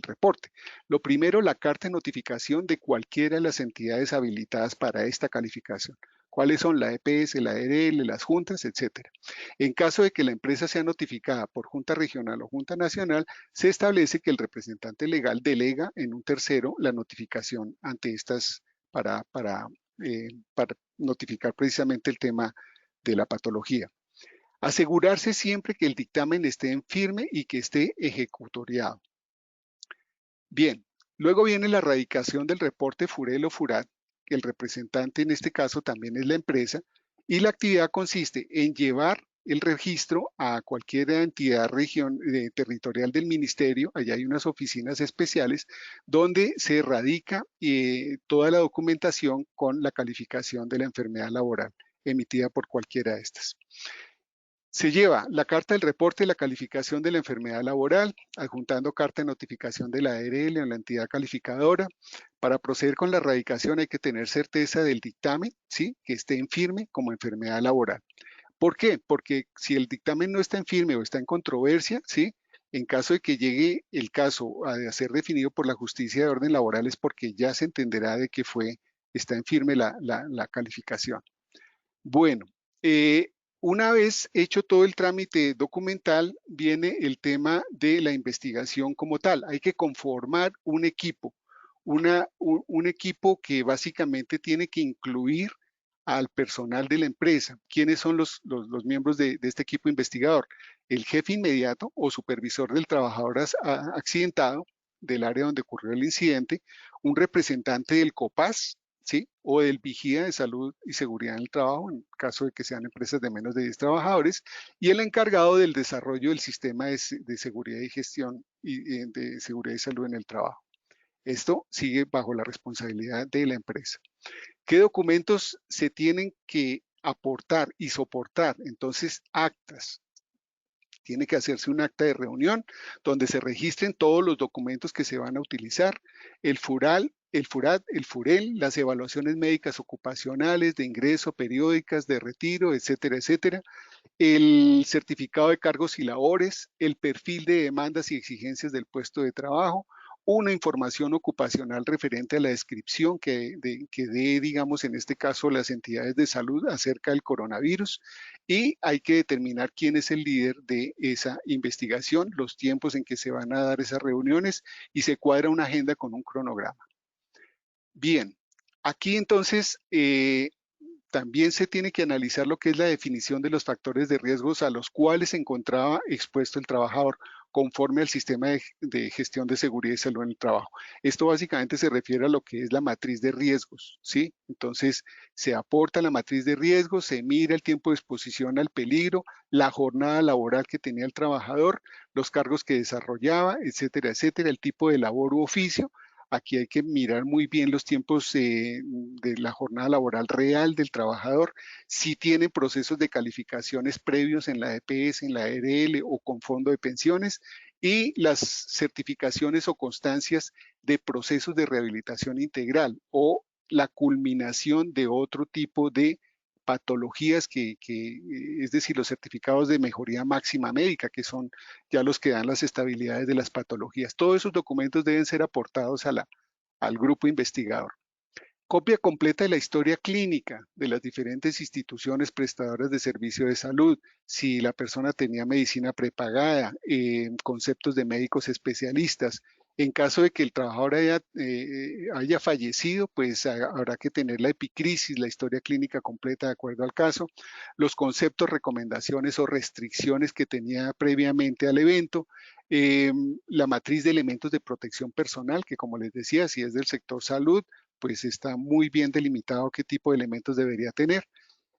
reporte? Lo primero, la carta de notificación de cualquiera de las entidades habilitadas para esta calificación. ¿Cuáles son? La EPS, la ARL, las juntas, etcétera. En caso de que la empresa sea notificada por Junta Regional o Junta Nacional, se establece que el representante legal delega en un tercero la notificación ante estas para notificar precisamente el tema de la patología. Asegurarse siempre que el dictamen esté en firme y que esté ejecutoriado. Bien, luego viene la radicación del reporte FUREL o FURAT, que el representante en este caso también es la empresa, y la actividad consiste en llevar el registro a cualquier entidad territorial del ministerio. Allá hay unas oficinas especiales donde se radica toda la documentación con la calificación de la enfermedad laboral emitida por cualquiera de estas. Se lleva la carta del reporte de la calificación de la enfermedad laboral, adjuntando carta de notificación de la ARL o la entidad calificadora. Para proceder con la radicación hay que tener certeza del dictamen, ¿sí? Que esté en firme como enfermedad laboral. ¿Por qué? Porque si el dictamen no está en firme o está en controversia, ¿sí? En caso de que llegue el caso a ser definido por la justicia de orden laboral es porque ya se entenderá de que está en firme la calificación. Bueno, una vez hecho todo el trámite documental, viene el tema de la investigación como tal. Hay que conformar un equipo, un equipo que básicamente tiene que incluir al personal de la empresa. ¿Quiénes son los miembros de este equipo investigador? El jefe inmediato o supervisor del trabajador accidentado del área donde ocurrió el incidente, un representante del COPAS, ¿sí? O del vigía de salud y seguridad en el trabajo, en caso de que sean empresas de menos de 10 trabajadores, y el encargado del desarrollo del sistema de seguridad y gestión de seguridad y salud en el trabajo. Esto sigue bajo la responsabilidad de la empresa. ¿Qué documentos se tienen que aportar y soportar? Entonces, actas. Tiene que hacerse un acta de reunión donde se registren todos los documentos que se van a utilizar, el FURAL, el FURAT, el FUREL, las evaluaciones médicas ocupacionales, de ingreso, periódicas, de retiro, etcétera, etcétera, el certificado de cargos y labores, el perfil de demandas y exigencias del puesto de trabajo, una información ocupacional referente a la descripción que dé, digamos, en este caso, las entidades de salud acerca del coronavirus, y hay que determinar quién es el líder de esa investigación, los tiempos en que se van a dar esas reuniones, y se cuadra una agenda con un cronograma. Bien, aquí entonces también se tiene que analizar lo que es la definición de los factores de riesgos a los cuales se encontraba expuesto el trabajador conforme al sistema de gestión de seguridad y salud en el trabajo. Esto básicamente se refiere a lo que es la matriz de riesgos, ¿sí? Entonces, se aporta la matriz de riesgos, se mira el tiempo de exposición al peligro, la jornada laboral que tenía el trabajador, los cargos que desarrollaba, etcétera, etcétera, el tipo de labor u oficio. Aquí hay que mirar muy bien los tiempos de la jornada laboral real del trabajador, si tiene procesos de calificaciones previos en la EPS, en la ARL o con fondo de pensiones, y las certificaciones o constancias de procesos de rehabilitación integral o la culminación de otro tipo de patologías es decir, los certificados de mejoría máxima médica, que son ya los que dan las estabilidades de las patologías. Todos esos documentos deben ser aportados al grupo investigador. Copia completa de la historia clínica de las diferentes instituciones prestadoras de servicio de salud, si la persona tenía medicina prepagada, conceptos de médicos especialistas. En caso de que el trabajador haya fallecido, pues habrá que tener la epicrisis, la historia clínica completa de acuerdo al caso, los conceptos, recomendaciones o restricciones que tenía previamente al evento, la matriz de elementos de protección personal, que como les decía, si es del sector salud, pues está muy bien delimitado qué tipo de elementos debería tener.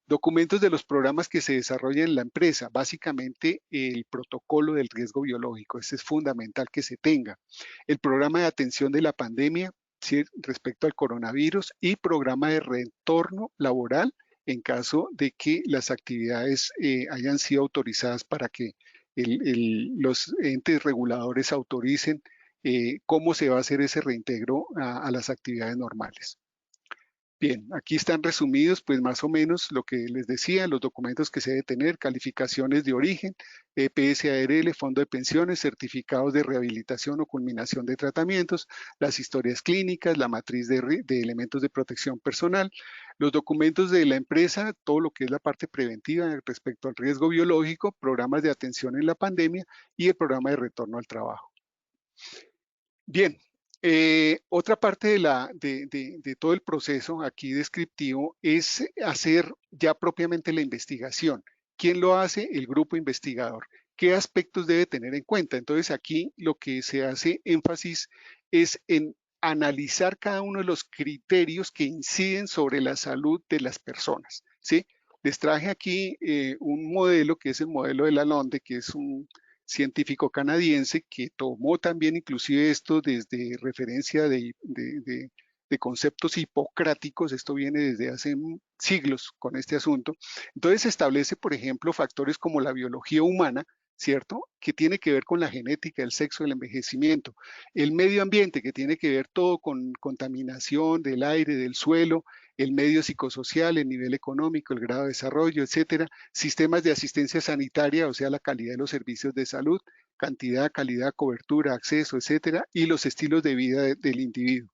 Documentos de los programas que se desarrollan en la empresa, básicamente el protocolo del riesgo biológico, ese es fundamental que se tenga. El programa de atención de la pandemia, ¿sí? Respecto al coronavirus, y programa de retorno laboral en caso de que las actividades hayan sido autorizadas para que los entes reguladores autoricen cómo se va a hacer ese reintegro a las actividades normales. Bien, aquí están resumidos, pues más o menos lo que les decía, los documentos que se debe tener, calificaciones de origen, EPS-ARL, fondo de pensiones, certificados de rehabilitación o culminación de tratamientos, las historias clínicas, la matriz de elementos de protección personal, los documentos de la empresa, todo lo que es la parte preventiva respecto al riesgo biológico, programas de atención en la pandemia y el programa de retorno al trabajo. Bien, otra parte de todo el proceso aquí descriptivo es hacer ya propiamente la investigación. ¿Quién lo hace? El grupo investigador. ¿Qué aspectos debe tener en cuenta? Entonces aquí lo que se hace énfasis es en analizar cada uno de los criterios que inciden sobre la salud de las personas, ¿sí? Les traje aquí un modelo que es el modelo de Lalonde, que es un científico canadiense que tomó también inclusive esto desde referencia de conceptos hipocráticos. Esto viene desde hace siglos con este asunto. Entonces establece, por ejemplo, factores como la biología humana, ¿cierto? Que tiene que ver con la genética, el sexo, el envejecimiento, el medio ambiente, que tiene que ver todo con contaminación del aire, del suelo, el medio psicosocial, el nivel económico, el grado de desarrollo, etcétera, sistemas de asistencia sanitaria, o sea, la calidad de los servicios de salud, cantidad, calidad, cobertura, acceso, etcétera, y los estilos de vida del individuo.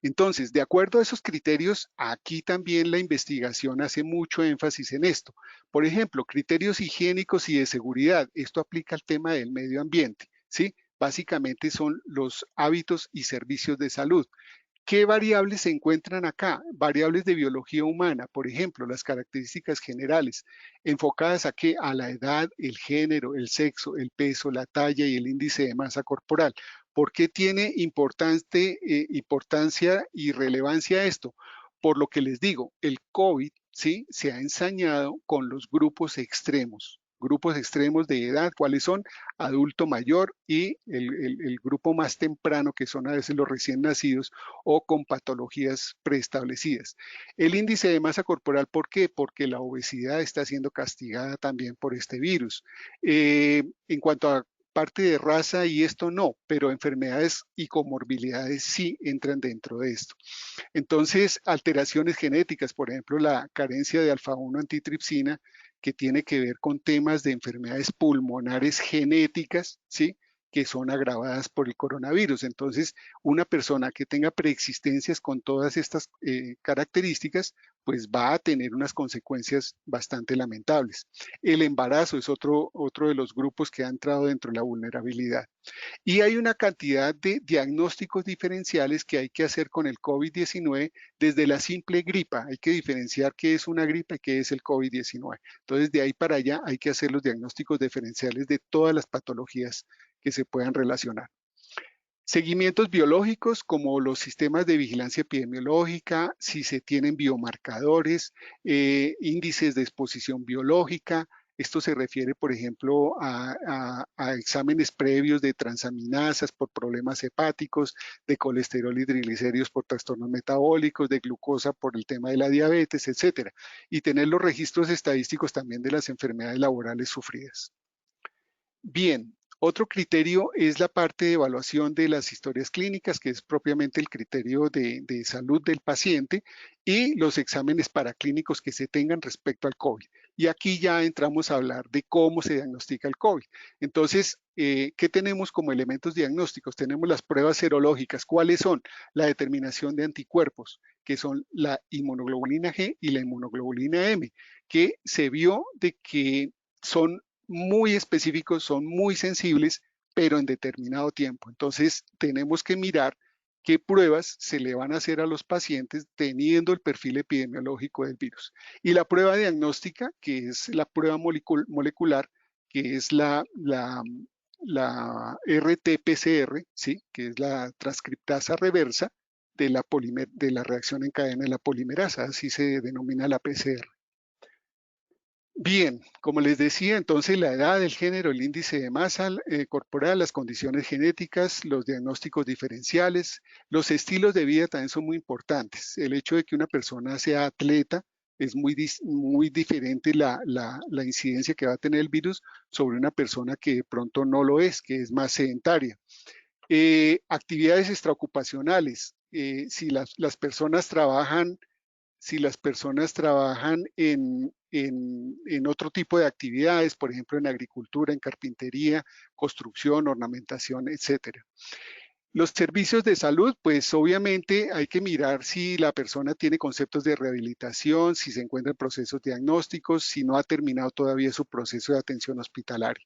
Entonces, de acuerdo a esos criterios, aquí también la investigación hace mucho énfasis en esto. Por ejemplo, criterios higiénicos y de seguridad. Esto aplica al tema del medio ambiente, ¿sí? Básicamente son los hábitos y servicios de salud. ¿Qué variables se encuentran acá? Variables de biología humana, por ejemplo, las características generales, enfocadas a qué? A la edad, el género, el sexo, el peso, la talla y el índice de masa corporal. ¿Por qué tiene importancia y relevancia esto? Por lo que les digo, el COVID, ¿sí? Se ha ensañado con los grupos extremos de edad. ¿Cuáles son? Adulto mayor y el grupo más temprano, que son a veces los recién nacidos o con patologías preestablecidas. El índice de masa corporal, ¿por qué? Porque la obesidad está siendo castigada también por este virus. En cuanto a parte de raza y esto no, pero enfermedades y comorbilidades sí entran dentro de esto. Entonces, alteraciones genéticas, por ejemplo, la carencia de alfa-1 antitripsina, que tiene que ver con temas de enfermedades pulmonares genéticas, ¿sí? Que son agravadas por el coronavirus. Entonces, una persona que tenga preexistencias con todas estas características, pues va a tener unas consecuencias bastante lamentables. El embarazo es otro de los grupos que ha entrado dentro de la vulnerabilidad. Y hay una cantidad de diagnósticos diferenciales que hay que hacer con el COVID-19 desde la simple gripa. Hay que diferenciar qué es una gripa y qué es el COVID-19. Entonces, de ahí para allá hay que hacer los diagnósticos diferenciales de todas las patologías que se puedan relacionar. Seguimientos biológicos como los sistemas de vigilancia epidemiológica, si se tienen biomarcadores, índices de exposición biológica. Esto se refiere, por ejemplo, a exámenes previos de transaminasas por problemas hepáticos, de colesterol y triglicéridos por trastornos metabólicos, de glucosa por el tema de la diabetes, etcétera. Y tener los registros estadísticos también de las enfermedades laborales sufridas. Bien, otro criterio es la parte de evaluación de las historias clínicas, que es propiamente el criterio de salud del paciente, y los exámenes paraclínicos que se tengan respecto al COVID. Y aquí ya entramos a hablar de cómo se diagnostica el COVID. Entonces, ¿qué tenemos como elementos diagnósticos? Tenemos las pruebas serológicas. ¿Cuáles son? La determinación de anticuerpos, que son la inmunoglobulina G y la inmunoglobulina M, que se vio de que son muy específicos, son muy sensibles, pero en determinado tiempo. Entonces, tenemos que mirar qué pruebas se le van a hacer a los pacientes teniendo el perfil epidemiológico del virus. Y la prueba diagnóstica, que es la prueba molecular, que es la RT-PCR, ¿sí? Que es la transcriptasa reversa de la reacción en cadena de la polimerasa, así se denomina la PCR. Bien, como les decía, entonces la edad, el género, el índice de masa corporal, las condiciones genéticas, los diagnósticos diferenciales, los estilos de vida también son muy importantes. El hecho de que una persona sea atleta es muy diferente la incidencia que va a tener el virus sobre una persona que de pronto no lo es, que es más sedentaria. Actividades extraocupacionales. Si las personas trabajan si las personas trabajan en otro tipo de actividades, por ejemplo, en agricultura, en carpintería, construcción, ornamentación, etcétera. Los servicios de salud, pues obviamente hay que mirar si la persona tiene conceptos de rehabilitación, si se encuentra en procesos diagnósticos, si no ha terminado todavía su proceso de atención hospitalaria.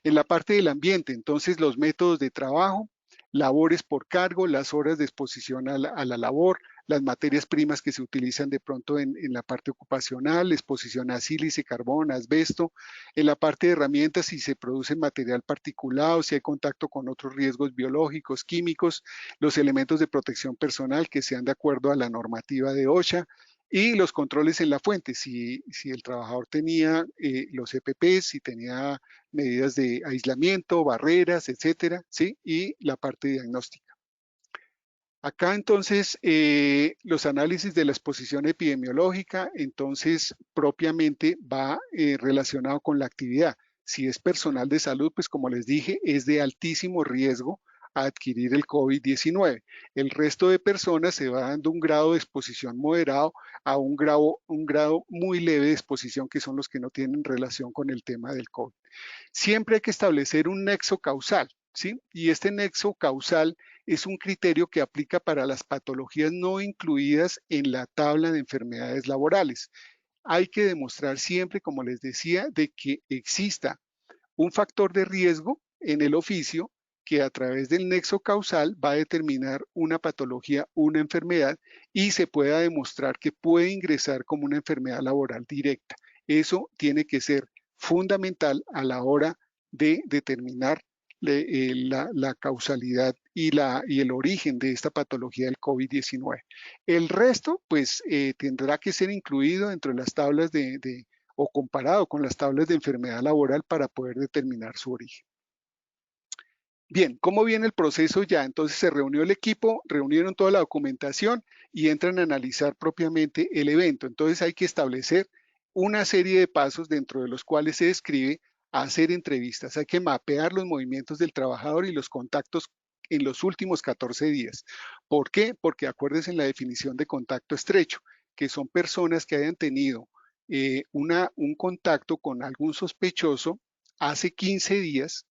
En la parte del ambiente, entonces, los métodos de trabajo, labores por cargo, las horas de exposición a la labor, las materias primas que se utilizan de pronto en la parte ocupacional, exposición a sílice, carbón, asbesto, en la parte de herramientas, si se produce material particulado, si hay contacto con otros riesgos biológicos, químicos, los elementos de protección personal que sean de acuerdo a la normativa de OSHA, Y los controles en la fuente, si el trabajador tenía los EPPs, si tenía medidas de aislamiento, barreras, etcétera, ¿sí? Y la parte diagnóstica. Acá entonces los análisis de la exposición epidemiológica, entonces propiamente va relacionado con la actividad. Si es personal de salud, pues como les dije, es de altísimo riesgo a adquirir el COVID-19. El resto de personas se va dando un grado de exposición moderado a un grado muy leve de exposición, que son los que no tienen relación con el tema del COVID. Siempre hay que establecer un nexo causal, ¿sí? Y este nexo causal es un criterio que aplica para las patologías no incluidas en la tabla de enfermedades laborales. Hay que demostrar siempre, como les decía, de que exista un factor de riesgo en el oficio que a través del nexo causal va a determinar una patología, una enfermedad, y se pueda demostrar que puede ingresar como una enfermedad laboral directa. Eso tiene que ser fundamental a la hora de determinar la causalidad y el origen de esta patología del COVID-19. El resto, pues, tendrá que ser incluido dentro de las tablas o comparado con las tablas de enfermedad laboral para poder determinar su origen. Bien, ¿cómo viene el proceso ya? Entonces se reunió el equipo, reunieron toda la documentación y entran a analizar propiamente el evento. Entonces hay que establecer una serie de pasos dentro de los cuales se describe hacer entrevistas. Hay que mapear los movimientos del trabajador y los contactos en los últimos 14 días. ¿Por qué? Porque acuérdense en la definición de contacto estrecho, que son personas que hayan tenido un contacto con algún sospechoso hace 15 días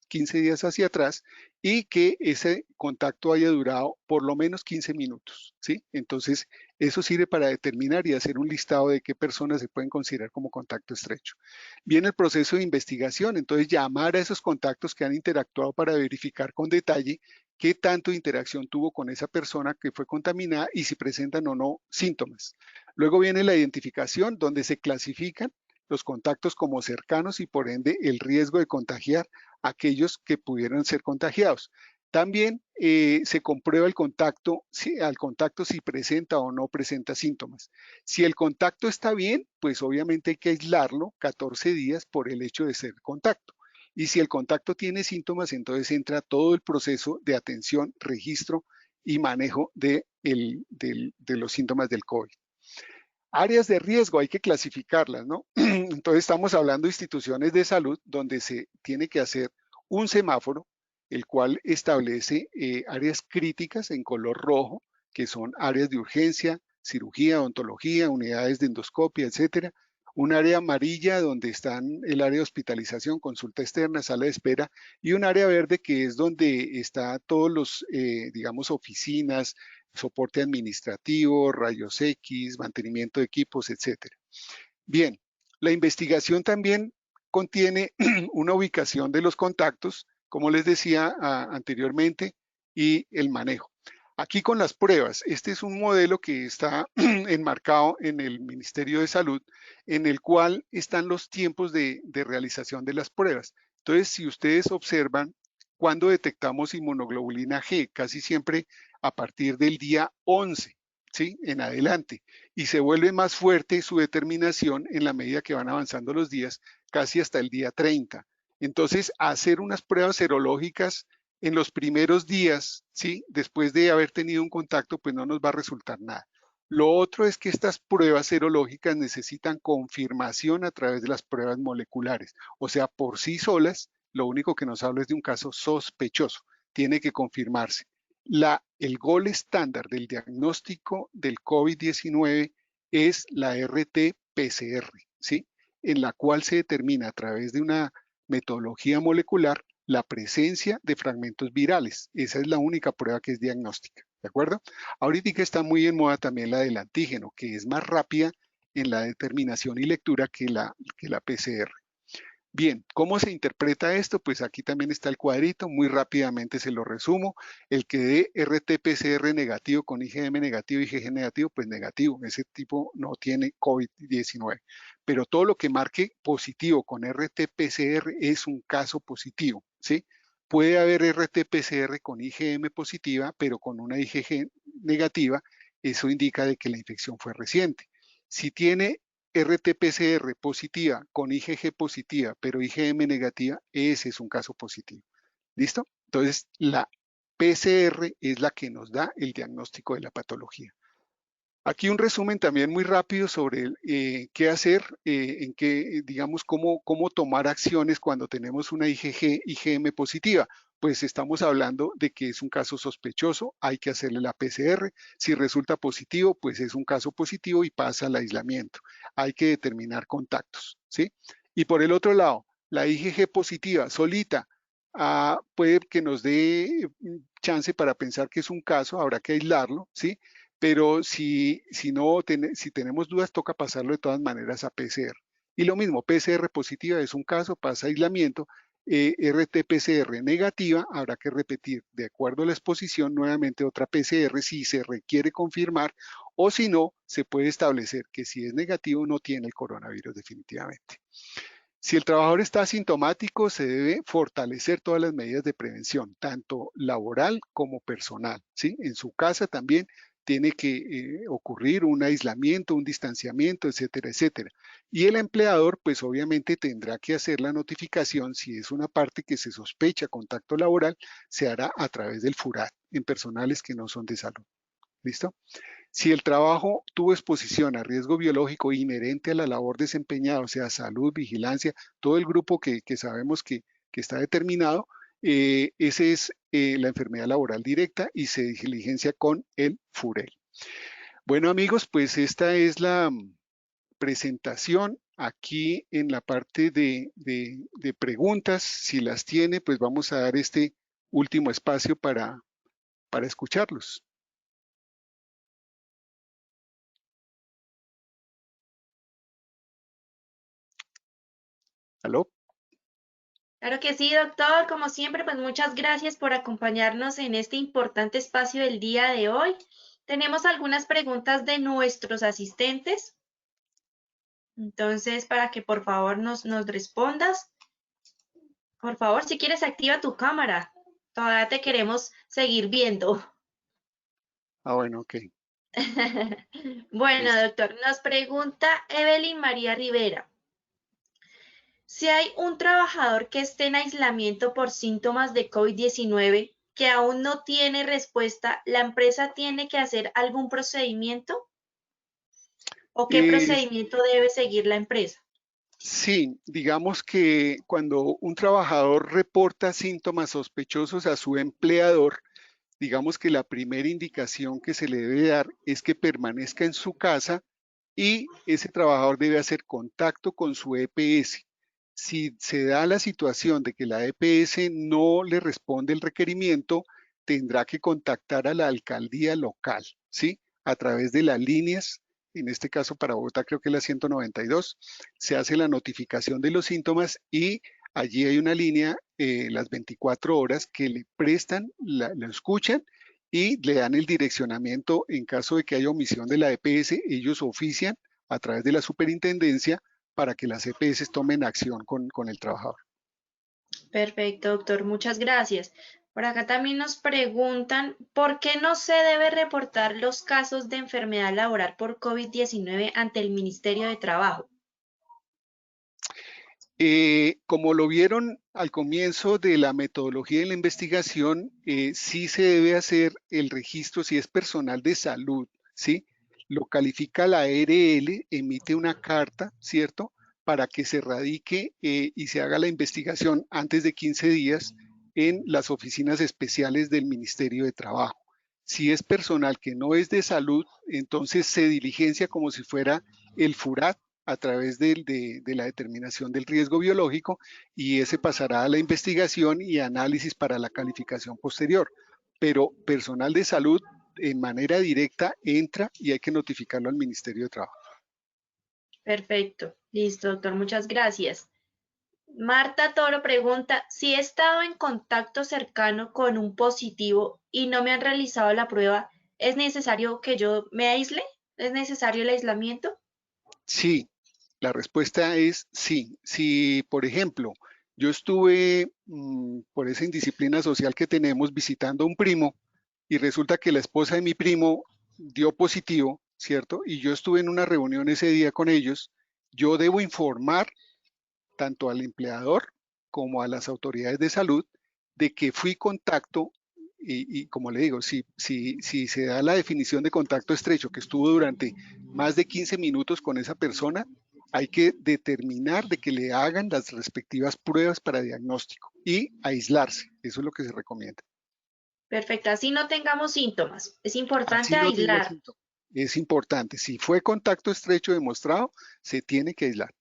hacia atrás, y que ese contacto haya durado por lo menos 15 minutos, ¿sí? Entonces, eso sirve para determinar y hacer un listado de qué personas se pueden considerar como contacto estrecho. Viene el proceso de investigación, entonces llamar a esos contactos que han interactuado para verificar con detalle qué tanto interacción tuvo con esa persona que fue contaminada y si presentan o no síntomas. Luego viene la identificación, donde se clasifican los contactos como cercanos y por ende el riesgo de contagiar a aquellos que pudieran ser contagiados. También se comprueba el contacto, al contacto si presenta o no presenta síntomas. Si el contacto está bien, pues obviamente hay que aislarlo 14 días por el hecho de ser contacto. Y si el contacto tiene síntomas, entonces entra todo el proceso de atención, registro y manejo de los síntomas del COVID. Áreas de riesgo hay que clasificarlas, ¿no? Entonces estamos hablando de instituciones de salud donde se tiene que hacer un semáforo, el cual establece áreas críticas en color rojo, que son áreas de urgencia, cirugía, odontología, unidades de endoscopia, etcétera. Un área amarilla donde están el área de hospitalización, consulta externa, sala de espera, y un área verde que es donde está todos los, digamos, oficinas, soporte administrativo, rayos X, mantenimiento de equipos, etcétera. Bien, la investigación también contiene una ubicación de los contactos, como les decía anteriormente, y el manejo. Aquí con las pruebas, este es un modelo que está enmarcado en el Ministerio de Salud, en el cual están los tiempos de realización de las pruebas. Entonces, si ustedes observan, cuando detectamos inmunoglobulina G, casi siempre a partir del día 11, ¿sí? En adelante, y se vuelve más fuerte su determinación en la medida que van avanzando los días, casi hasta el día 30. Entonces, hacer unas pruebas serológicas en los primeros días, ¿sí? Después de haber tenido un contacto, pues no nos va a resultar nada. Lo otro es que estas pruebas serológicas necesitan confirmación a través de las pruebas moleculares. O sea, por sí solas, lo único que nos habla es de un caso sospechoso. Tiene que confirmarse. El gol estándar del diagnóstico del COVID-19 es la RT-PCR, ¿sí? En la cual se determina a través de una metodología molecular la presencia de fragmentos virales. Esa es la única prueba que es diagnóstica, ¿de acuerdo? Ahorita está muy en moda también la del antígeno, que es más rápida en la determinación y lectura que la PCR. Bien, ¿cómo se interpreta esto? Pues aquí también está el cuadrito, muy rápidamente se lo resumo. El que dé RT-PCR negativo con IgM negativo y IgG negativo, pues negativo, ese tipo no tiene COVID-19. Pero todo lo que marque positivo con RT-PCR es un caso positivo, ¿sí? Puede haber RT-PCR con IgM positiva, pero con una IgG negativa, eso indica de que la infección fue reciente. Si tiene RT-PCR positiva con IgG positiva, pero IgM negativa, ese es un caso positivo. ¿Listo? Entonces, la PCR es la que nos da el diagnóstico de la patología. Aquí un resumen también muy rápido sobre qué hacer, en qué, digamos, cómo tomar acciones cuando tenemos una IgG, IgM positiva. Pues estamos hablando de que es un caso sospechoso, hay que hacerle la PCR. Si resulta positivo, pues es un caso positivo y pasa al aislamiento. Hay que determinar contactos, ¿sí? Y por el otro lado, la IgG positiva solita puede que nos dé chance para pensar que es un caso, habrá que aislarlo, ¿sí? Pero si tenemos dudas, toca pasarlo de todas maneras a PCR. Y lo mismo, PCR positiva es un caso, pasa aislamiento, RT-PCR negativa, habrá que repetir de acuerdo a la exposición nuevamente otra PCR si se requiere confirmar, o si no, se puede establecer que si es negativo no tiene el coronavirus definitivamente. Si el trabajador está asintomático, se debe fortalecer todas las medidas de prevención, tanto laboral como personal, ¿sí? En su casa también tiene que ocurrir un aislamiento, un distanciamiento, etcétera, etcétera. Y el empleador, pues obviamente tendrá que hacer la notificación si es una parte que se sospecha contacto laboral, se hará a través del FURAT en personales que no son de salud. ¿Listo? Si el trabajo tuvo exposición a riesgo biológico inherente a la labor desempeñada, o sea, salud, vigilancia, todo el grupo que sabemos que está determinado, ese es la enfermedad laboral directa y se diligencia con el FUREL. Bueno, amigos, pues esta es la presentación. Aquí en la parte de preguntas, si las tiene, pues vamos a dar este último espacio para escucharlos. ¿Aló?
Claro que sí, doctor. Como siempre, pues muchas gracias por acompañarnos en este importante espacio del día de hoy. Tenemos algunas preguntas de nuestros asistentes. Entonces, para que por favor nos respondas. Por favor, si quieres, activa tu cámara. Todavía te queremos seguir viendo.
Bueno, ok.
Bueno,
Listo.
doctor, nos pregunta Evelyn María Rivera. Si hay un trabajador que esté en aislamiento por síntomas de COVID-19 que aún no tiene respuesta, ¿la empresa tiene que hacer algún procedimiento? ¿O qué
Eh,
procedimiento debe seguir la empresa?
Sí, digamos que cuando un trabajador reporta síntomas sospechosos a su empleador, digamos que la primera indicación que se le debe dar es que permanezca en su casa y ese trabajador debe hacer contacto con su EPS. Si se da la situación de que la EPS no le responde el requerimiento, tendrá que contactar a la alcaldía local, ¿sí? A través de las líneas, en este caso para Bogotá creo que es la 192, se hace la notificación de los síntomas y allí hay una línea, las 24 horas, que le prestan, la escuchan y le dan el direccionamiento en caso de que haya omisión de la EPS, ellos ofician a través de la superintendencia para que las EPS tomen acción con el trabajador.
Perfecto, doctor, muchas gracias. Por acá también nos preguntan, ¿por qué no se debe reportar los casos de enfermedad laboral por COVID-19 ante el Ministerio de Trabajo?
Como lo vieron al comienzo de la metodología de la investigación, sí se debe hacer el registro si es personal de salud, ¿sí? Lo califica la ARL, emite una carta, ¿cierto? Para que se radique y se haga la investigación antes de 15 días en las oficinas especiales del Ministerio de Trabajo. Si es personal que no es de salud, entonces se diligencia como si fuera el FURAT a través de la determinación del riesgo biológico y ese pasará a la investigación y análisis para la calificación posterior. Pero personal de salud en manera directa entra y hay que notificarlo al Ministerio de Trabajo.
Perfecto, listo, doctor, muchas gracias. Marta Toro pregunta, si he estado en contacto cercano con un positivo y no me han realizado la prueba, ¿es necesario que yo me aísle? ¿Es necesario el aislamiento?
Sí, la respuesta es sí. Si, por ejemplo, yo estuve por esa indisciplina social que tenemos visitando a un primo y resulta que la esposa de mi primo dio positivo, ¿cierto? Y yo estuve en una reunión ese día con ellos, yo debo informar tanto al empleador como a las autoridades de salud de que fui contacto y como le digo, si se da la definición de contacto estrecho, que estuvo durante más de 15 minutos con esa persona, hay que determinar de que le hagan las respectivas pruebas para diagnóstico y aislarse. Eso es lo que se recomienda.
Perfecto, así no tengamos síntomas. Es importante
Así no tenga
aislar.
síntomas. Es importante. Si fue contacto estrecho demostrado, se tiene que aislar.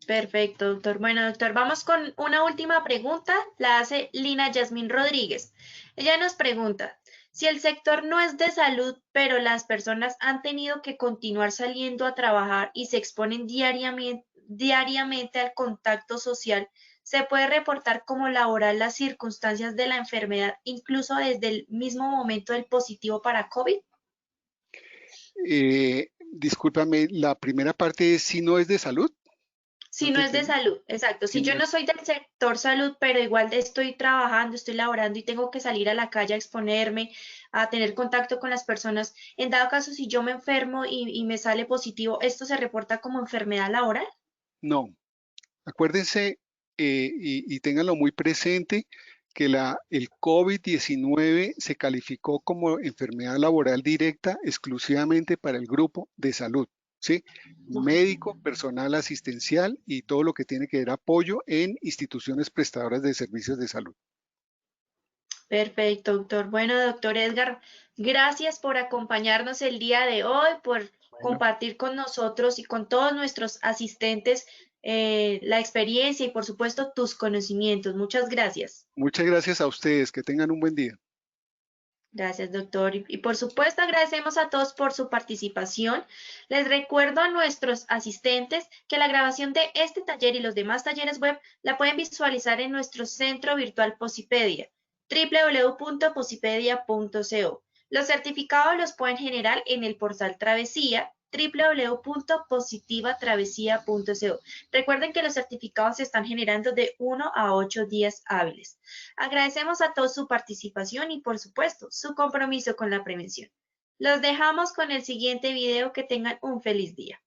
Perfecto, doctor. Bueno, doctor, vamos con una última pregunta. La hace Lina Yasmín Rodríguez. Ella nos pregunta, si el sector no es de salud, pero las personas han tenido que continuar saliendo a trabajar y se exponen diariamente al contacto social, ¿se puede reportar como laboral las circunstancias de la enfermedad, incluso desde el mismo momento del positivo para COVID?
Discúlpame, la primera parte es si no es de salud.
Si
No
no
te
es de
entendí.
salud, exacto.
Si
Si yo
no
no
es,
soy del sector salud, pero igual estoy trabajando, estoy laborando y tengo que salir a la calle a exponerme, a tener contacto con las personas, en dado caso, si yo me enfermo y me sale positivo, ¿esto se reporta como enfermedad laboral?
no. Acuérdense y ténganlo muy presente que el COVID-19 se calificó como enfermedad laboral directa exclusivamente para el grupo de salud, ¿sí? Médico, personal asistencial y todo lo que tiene que ver apoyo en instituciones prestadoras de servicios de salud.
Perfecto, doctor. Bueno, doctor Edgar, gracias por acompañarnos el día de hoy, por
Bueno,
compartir con nosotros y con todos nuestros asistentes la experiencia y, por supuesto, tus conocimientos. Muchas gracias.
muchas gracias a ustedes, que tengan un buen día.
Gracias, doctor. Y por supuesto, agradecemos a todos por su participación. Les recuerdo a nuestros asistentes que la grabación de este taller y los demás talleres web la pueden visualizar en nuestro centro virtual Posipedia, www.posipedia.co. Los certificados los pueden generar en el portal Travesía, www.positivatravesía.co. Recuerden que los certificados se están generando de 1 a 8 días hábiles. Agradecemos a todos su participación y, por supuesto, su compromiso con la prevención. Los dejamos con el siguiente video. Que tengan un feliz día.